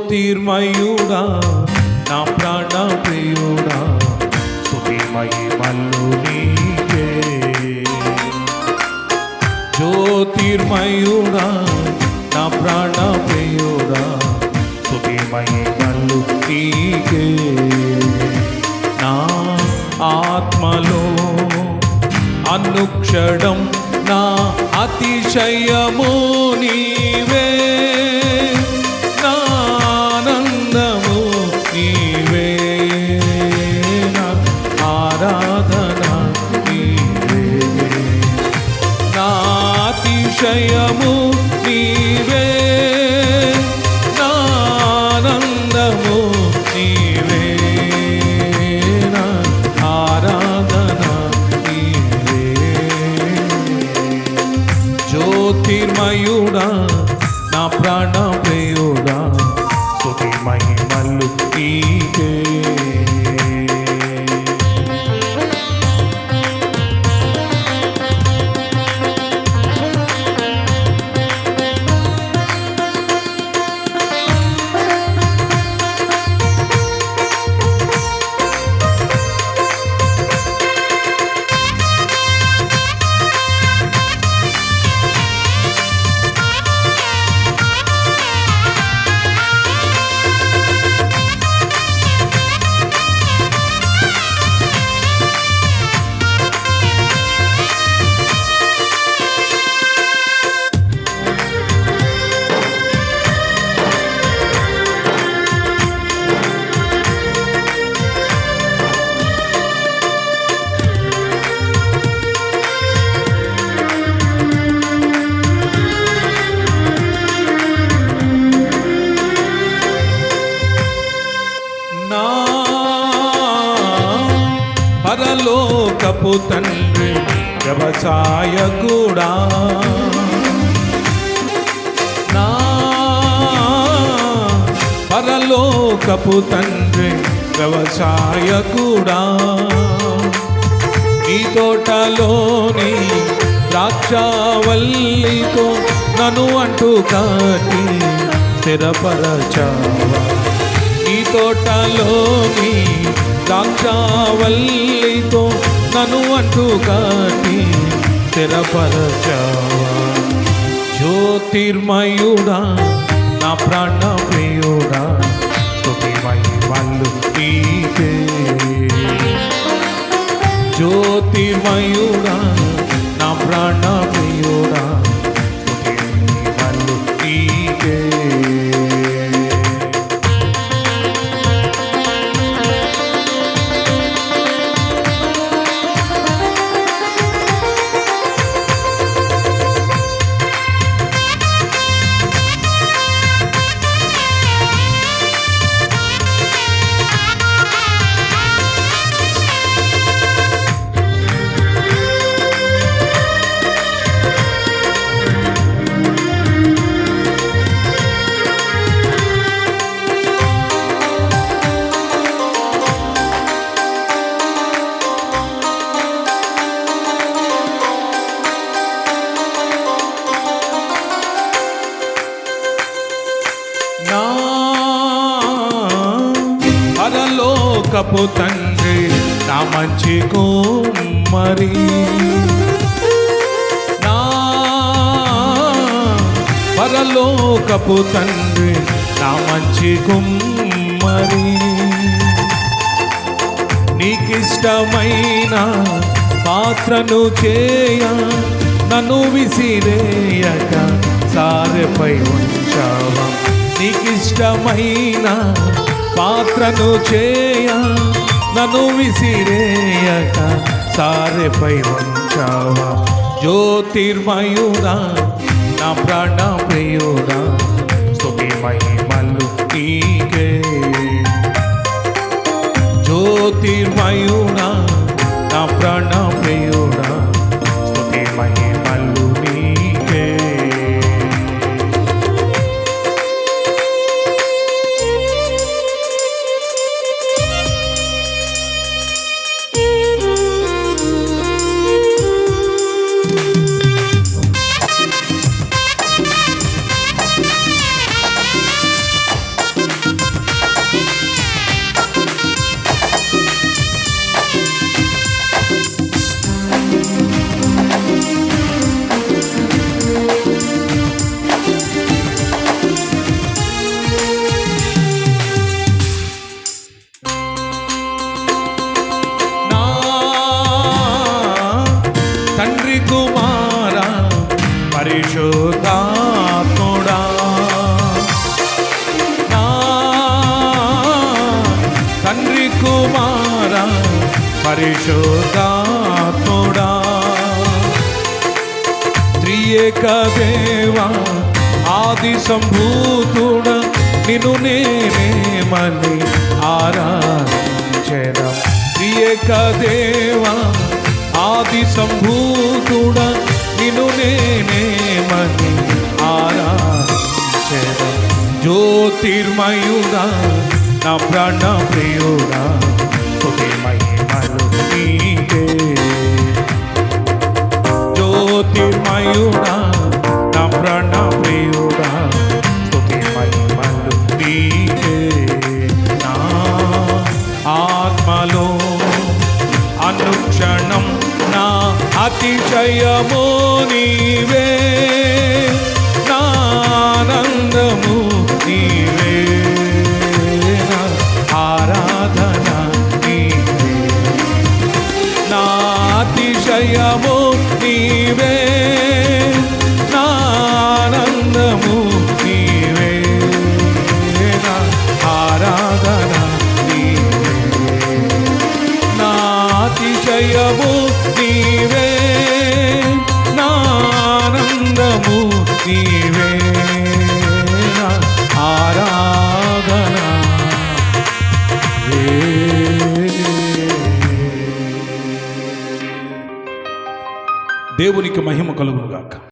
జ్యోతిర్మయుడా నా ప్రాణ ప్రియుడా స్తుతి మహిమలు నీకే. జ్యోతిర్మయుడా నా ప్రాణ ప్రియుడా స్తుతి మహిమలు నీకే. నా ఆత్మలో అనుక్షణం నా అతిశయము నీవే, నా ఆనందము నీవే, నా ఆరాధన నీవే, నా అతిశయము నీవే, నా ఆనందము నీవే, నా ఆరాధన నీవే. జ్యోతిర్మయుడా నా ప్రాణ ప్రియుడా స్తుతి మహిమలు నీకే. పరలోకపు తండ్రి వ్యవసాయకుడా, నా పరలోకపు తండ్రి వ్యవసాయకుడా, ఈ తోటలోని ద్రాక్షావల్లితో నన్ను అంటూ కాటి స్థిరపరచావా. ఈ తోటలోని ద్రాక్షావల్లితో నన్ను అంటూ కాటి స్థిరపరచావా. జ్యోతిర్మయుడా నా ప్రాణ ప్రియుడా స్తుతి మహిమలు నీకే. జ్యోతిర్మయుడా నా ప్రాణ ప్రియుడా స్తుతి మహిమలు నీకే. పరలోకపు తండ్రి నా మంచి కుమ్మరి, నా పరలోకపు తండ్రి నా మంచి కుమ్మరి, నీకిష్టమైన పాత్రను చేయ నన్ను విసిరేయక సారెపై ఉంచావా. నీకిష్టమైన పాత్రను చేయ నన్ను విసిరేయక సారెపై ఉంచావా. జ్యోతిర్మయుడా నా ప్రాణ ప్రియుడా స్తుతి మహిమలు నీకే. జ్యోతిర్మయుడా నా ప్రాణ ప్రియుడా స్తుతి మహిమలు నీకే. పరిశుద్ధాత్ముడా నా తండ్రి కుమారా పరిశుద్ధాత్ముడా త్రియేక దేవా ఆది సంభూతుడా నిన్ను నేనేమని ఆరాధించెదా త్రియేక దేవా ఆది సంభూతుడా నిన్ను నేనేమని ఆరాధించెదా జ్యోతిర్మయుడా నా ప్రాణ ప్రియుడా స్తుతి మహిమలు నీకే జ్యోతిర్మయుడా నా ప్రాణ ప్రియుడా స్తుతి మహిమలు నీకే నా ఆత్మలో అనుక్షణం నా అతిశయము నీవే నా ఆనందము నీవే నా ఆరాధన నీవే నా అతిశయము నీవే నా ఆనందము నీవే నా ఆరాధన నీవే నా అతిశయము నీవే నా ఆనందము నీవే నా ఆరాధన దేవునికి మహిమ కలుగును గాక.